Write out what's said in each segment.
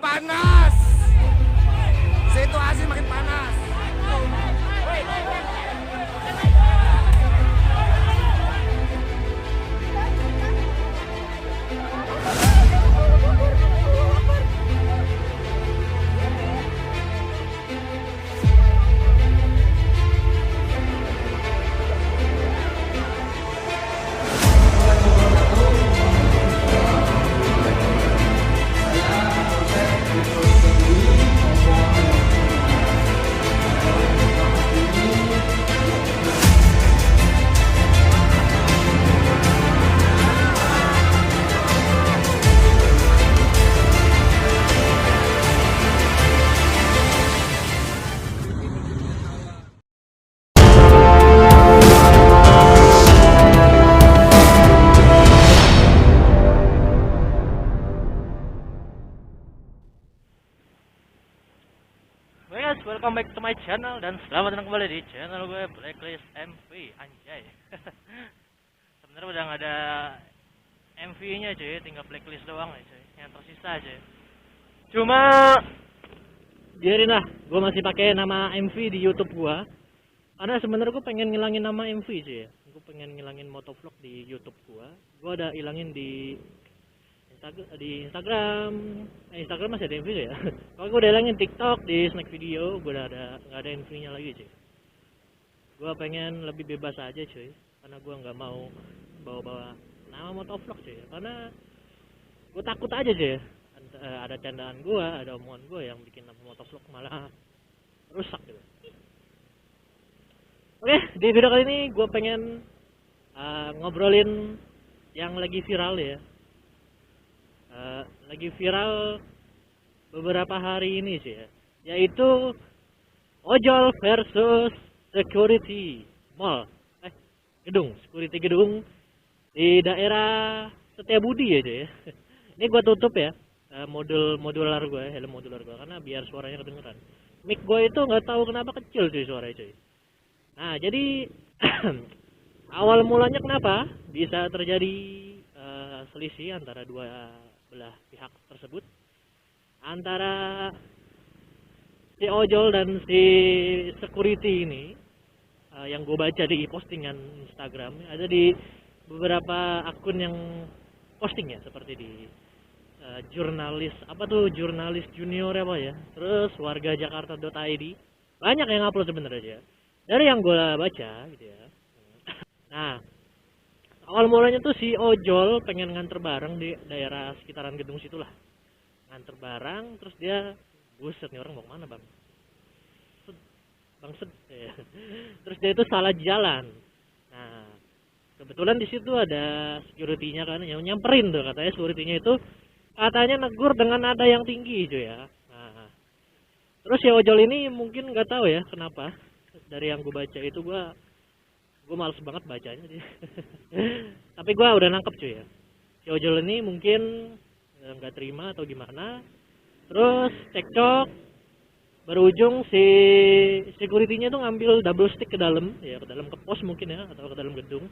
panas. Situasi makin panas. Guys, welcome back to my channel dan selamat datang kembali di channel gue Blacklist MV anjay. Sebenarnya udah nggak ada MV-nya cuy, tinggal blacklist doang ya cuy, yang tersisa aja. Cuma biarin lah, gue masih pakai nama MV di YouTube gue. Karena sebenarnya gue pengen ngilangin nama MV cuy ya. Gue pengen ngilangin motovlog di YouTube gue. Gue ada ilangin di Instagram, Instagram masih ada MV ya. Kalau gue udah ilangin TikTok, di snack video, gue udah nggak ada MV-nya lagi cuy. Gue pengen lebih bebas aja cuy, karena gue nggak mau bawa-bawa nama motovlog cuy. Karena gue takut aja cuy, ada candaan gue, ada omongan gue yang bikin nama motovlog malah rusak gitu. Oke, di video kali ini gue pengen ngobrolin yang lagi viral ya. Lagi viral beberapa hari ini sih ya, yaitu ojol versus security mall, security gedung di daerah Setiabudi ya cuy ya. Ini gua tutup ya modular gue, helm modular gue, karena biar suaranya kedengeran. Mic gue itu nggak tahu kenapa kecil cuy suaranya cuy. Nah jadi awal mulanya kenapa bisa terjadi selisih antara dua belah pihak tersebut, antara si ojol dan si security ini, yang gue baca di postingan Instagram, ada di beberapa akun yang posting ya, seperti di jurnalis junior apa ya, terus warga Jakarta.id, banyak yang upload sebenarnya dari yang gue baca gitu ya. Nah awal mulanya tuh si ojol pengen nganter barang di daerah sekitaran gedung situlah. Nganter barang, terus dia, buset nih orang mau kemana bang? Bangset. Ya. Terus dia itu salah jalan. Nah, kebetulan di situ ada security-nya kan, yang nyamperin tuh katanya security-nya itu katanya negur dengan nada yang tinggi cuy ya. Nah, terus si ojol ini mungkin nggak tahu ya kenapa. Dari yang gue baca itu gue males banget bacanya dia. Tapi gue udah nangkep cuy ya, si ojol ini mungkin nggak terima atau gimana, terus cekcok, berujung si security-nya tuh ngambil double stick ke dalam ya, ke dalam ke pos mungkin ya, atau ke dalam gedung,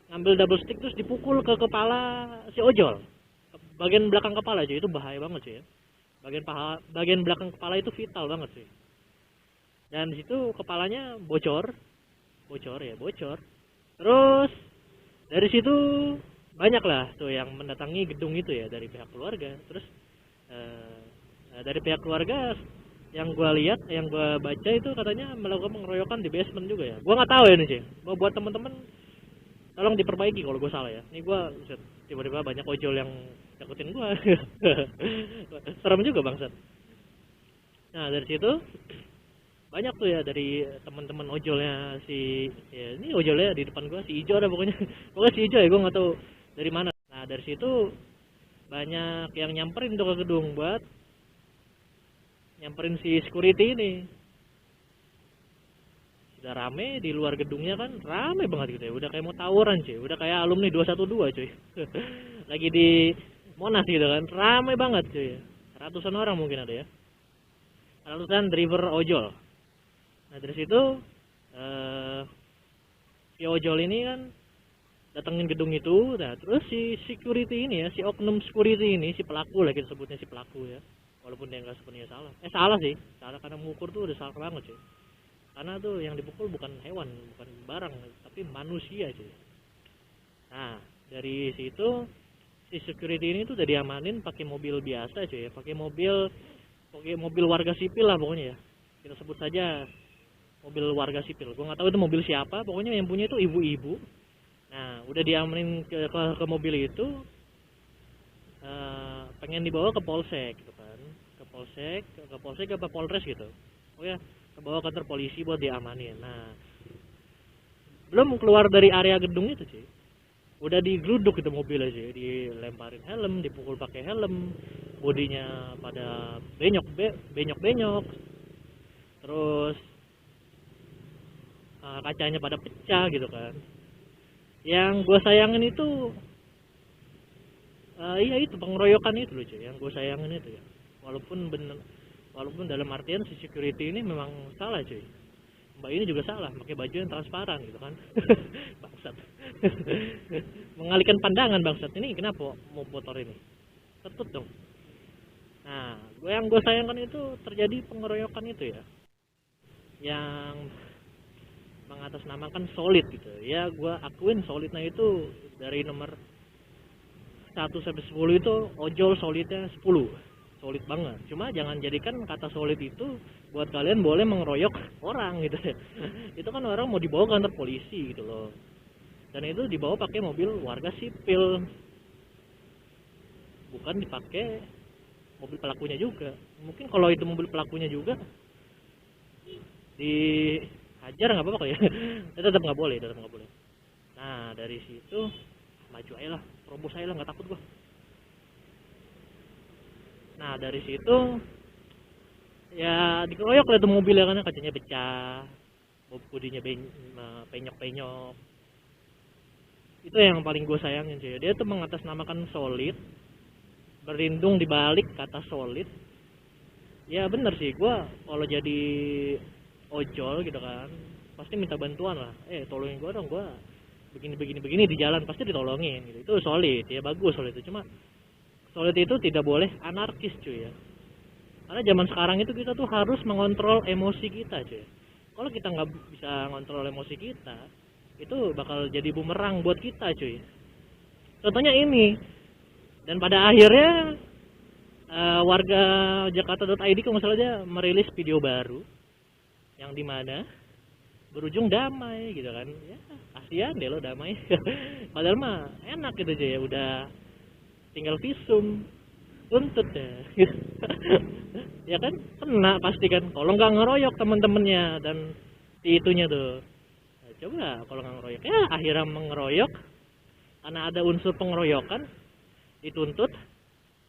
ngambil double stick terus dipukul ke kepala si ojol, bagian belakang kepala cuy. Itu bahaya banget cuy ya, bagian belakang kepala itu vital banget cuy. Dan situ kepalanya bocor. Terus dari situ banyak lah tuh yang mendatangi gedung itu ya, dari pihak keluarga. Terus dari pihak keluarga yang gue lihat, yang gue baca itu katanya melakukan pengeroyokan di basement juga ya. Gue nggak tahu ya nih sih. Mau buat temen-temen tolong diperbaiki kalau gue salah ya. Ini gue tiba-tiba banyak ojol yang nyakutin gue. Serem juga bangsat. Nah dari situ banyak tuh ya dari teman-teman ojolnya si ya, ini ojolnya di depan gua si Ijo ada pokoknya si Ijo ya, gua nggak tahu dari mana. Nah dari situ banyak yang nyamperin tuh ke gedung buat nyamperin si security ini. Udah rame di luar gedungnya kan, rame banget gitu ya, udah kayak mau tawuran cuy, udah kayak alumni 212 cuy. Lagi di Monas gitu kan, rame banget cuy, ratusan orang mungkin ada ya, ratusan driver ojol. Nah dari situ si ojol ini kan datengin gedung itu. Nah terus si security ini ya, si oknum security ini, si pelaku lah kita sebutnya, si pelaku ya, walaupun dia nggak sepenuhnya salah. Salah sih, salah karena mengukur tuh udah salah banget cuy. Karena tuh yang dipukul bukan hewan, bukan barang, tapi manusia cuy. Nah, dari situ si security ini tuh udah diamanin pakai mobil biasa cuy ya, pakai mobil warga sipil lah pokoknya ya. Kita sebut saja mobil warga sipil. Gua nggak tahu itu mobil siapa, pokoknya yang punya itu ibu-ibu. Nah, udah diamanin ke mobil itu, pengen dibawa ke polsek gitu kan, ke polsek apa polres gitu. Oh ya, kebawa kantor polisi buat diamanin. Nah, belum keluar dari area gedung itu sih, udah digeruduk itu mobil aja, dilemparin helm, dipukul pakai helm, bodinya pada benyok, terus kacanya pada pecah gitu kan. Yang gue sayangin itu iya itu pengeroyokan itu loh cuy, yang gue sayangin itu ya. Walaupun dalam artian si security ini memang salah cuy. Mbak ini juga salah, pakai baju yang transparan gitu kan. Bangsat. Mengalihkan pandangan bangsat. Ini kenapa mau motor ini? Tetut dong. Nah, yang gue sayangkan itu terjadi pengeroyokan itu ya. Yang mengatasnamakan solid gitu. Ya gue akuin solidnya itu dari nomor 1 sampai 10 itu ojol solidnya 10, solid banget. Cuma jangan jadikan kata solid itu buat kalian boleh mengeroyok orang gitu. Itu kan orang mau dibawa ke kantor polisi gitu loh, dan itu dibawa pakai mobil warga sipil, bukan dipakai mobil pelakunya juga. Mungkin kalau itu mobil pelakunya juga dihajar nggak apa-apa kali ya. Tetap nggak boleh. Nah, dari situ maju aja lah, terobos aja lah, nggak takut gua. Nah, dari situ ya dikeroyok lah tuh mobilnya, karena kacanya pecah, bodinya penyok-penyok. Itu yang paling gue sayangin sih. Dia tuh mengatasnamakan solid, berlindung di balik kata solid. Ya bener sih, gue kalau jadi ojol gitu kan pasti minta bantuan lah. Tolongin gue dong, gue begini di jalan, pasti ditolongin gitu. Itu solid ya, bagus solid itu. Cuma solid itu tidak boleh anarkis cuy ya, karena zaman sekarang itu kita tuh harus mengontrol emosi kita cuy. Kalau kita nggak bisa ngontrol emosi kita, itu bakal jadi bumerang buat kita cuy. Contohnya ini. Dan pada akhirnya warga Jakarta.id kalau nggak salah dia merilis video baru yang dimana berujung damai gitu kan. Ya kasihan deh lo damai. Padahal mah enak gitu aja ya, udah tinggal visum, tuntut ya. Ya kan kena pasti kan kalau nggak ngeroyok temen-temennya dan si itunya tuh. Nah, coba kalau nggak ngeroyok ya akhirnya mengeroyok, karena ada unsur pengeroyokan, dituntut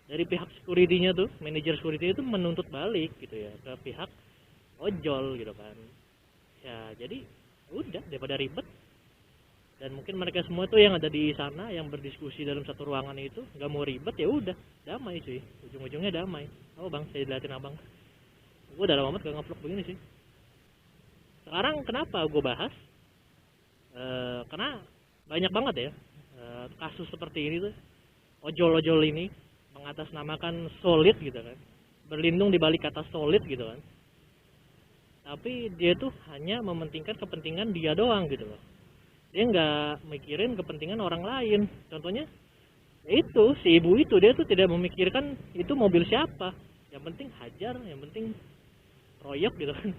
dari pihak security-nya tuh, manajer security itu menuntut balik gitu ya ke pihak ojol gitu kan. Ya jadi udah, daripada ribet. Dan mungkin mereka semua tuh yang ada di sana yang berdiskusi dalam satu ruangan itu nggak mau ribet, ya udah damai cuy, ujung-ujungnya damai. Oh bang, saya diliatin abang, gue udah lama banget gak ngevlog begini sih. Sekarang kenapa gue bahas, karena banyak banget ya kasus seperti ini tuh, ojol-ojol ini mengatasnamakan solid gitu kan, berlindung di balik kata solid gitu kan, tapi dia tuh hanya mementingkan kepentingan dia doang gitu loh. Dia nggak mikirin kepentingan orang lain. Contohnya itu si ibu itu, dia tuh tidak memikirkan itu mobil siapa, yang penting hajar, yang penting royok gitu kan.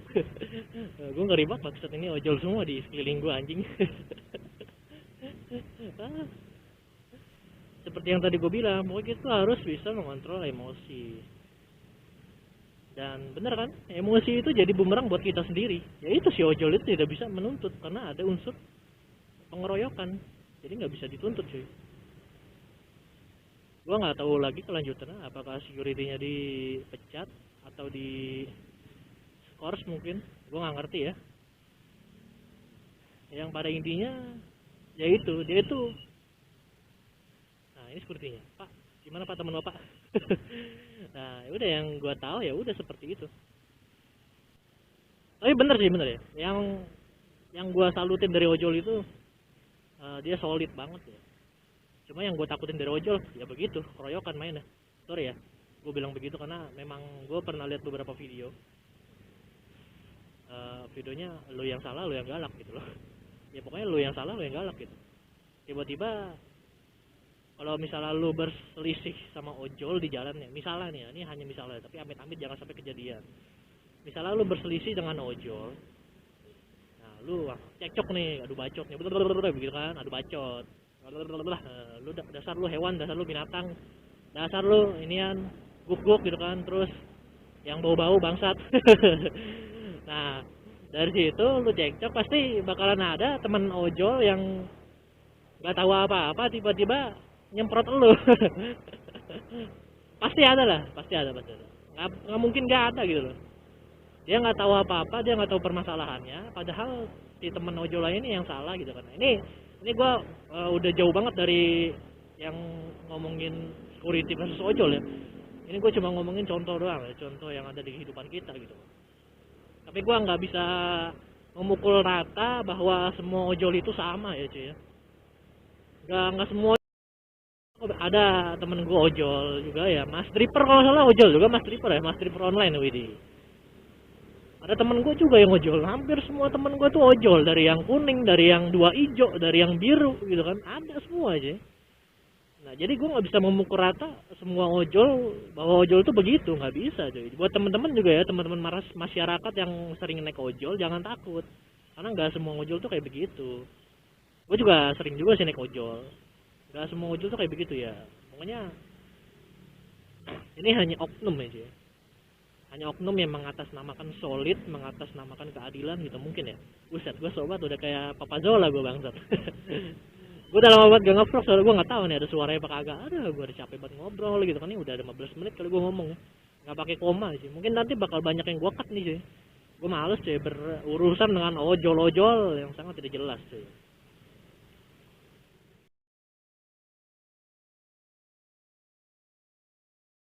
Gue ngeri banget, maksud ini ojol semua di sekeliling gue anjing. Seperti yang tadi gue bilang, pokoknya kita harus bisa mengontrol emosi. Dan bener kan, emosi itu jadi bumerang buat kita sendiri. Ya itu si ojol itu tidak bisa menuntut karena ada unsur pengeroyokan, jadi nggak bisa dituntut cuy. Gua nggak tahu lagi kelanjutannya, apakah security-nya dipecat atau di skors mungkin, gua nggak ngerti ya. Yang pada intinya ya itu, dia itu, nah ini security-nya, Pak gimana Pak, teman Bapak? Nah udah, yang gua tahu ya udah seperti itu. Tapi bener ya, yang gua salutin dari ojol itu, dia solid banget ya. Cuma yang gue takutin dari ojol ya begitu, keroyokan mainnya. Sorry ya. Gue bilang begitu karena memang gue pernah lihat beberapa video. Videonya lu yang salah lu yang galak gitu loh. Ya pokoknya lu yang salah lu yang galak gitu. Tiba-tiba kalau misalnya lu berselisih sama ojol di jalan ya, misalnya nih, ini hanya misalnya, tapi amit-amit jangan sampai kejadian. Misalnya lu berselisih dengan ojol, nah lu cekcok nih, adu bacot nih, begitu kan, adu bacot. Lu dasar lu hewan, dasar lu binatang, dasar lu inian guk-guk gitu kan, terus yang bau-bau bangsat. Nah, dari situ lu cekcok pasti bakalan ada temen ojol yang nggak tahu apa-apa tiba-tiba nyemprot lu. Pasti ada lah, pasti ada, pasti ada. Nggak mungkin nggak ada gitu loh. Dia nggak tahu apa-apa, dia nggak tahu permasalahannya, padahal si temen ojol lain ini yang salah gitu kan. Ini gua udah jauh banget dari yang ngomongin security versus ojol ya. Ini gue cuma ngomongin contoh doang ya, contoh yang ada di kehidupan kita gitu. Tapi gua nggak bisa memukul rata bahwa semua ojol itu sama ya cuy ya. Nggak semua. Ada temen gue ojol juga ya, Mas Dripper kalau salah ojol juga, Mas Dripper ya, Mas Dripper online widih. Ada temen gue juga yang ojol, hampir semua temen gue tuh ojol, dari yang kuning, dari yang dua hijau, dari yang biru gitu kan, ada semua aja. Nah jadi gue nggak bisa memukul rata semua ojol bahwa ojol tuh begitu, nggak bisa cuy. Buat temen-temen juga ya, temen-temen masyarakat yang sering naik ojol jangan takut, karena nggak semua ojol tuh kayak begitu. Gue juga sering juga sih naik ojol. Gak semua ojol tuh kayak begitu ya. Pokoknya ini hanya oknum aja ya. Hanya oknum yang mengatasnamakan solid, mengatasnamakan keadilan gitu mungkin ya. Buset, gue sobat udah kayak Papa Zola gue bangsat. Gue udah lama banget gak nge-vlog soalnya gue gak tahu nih ada suaranya apa kagak. Aduh, gue udah capek banget ngobrol gitu kan, ini udah ada 15 menit kali gue ngomong ya. Gak pakai koma sih. Mungkin nanti bakal banyak yang gue cut nih cuy. Gue males cuy berurusan dengan ojol-ojol yang sangat tidak jelas cuy.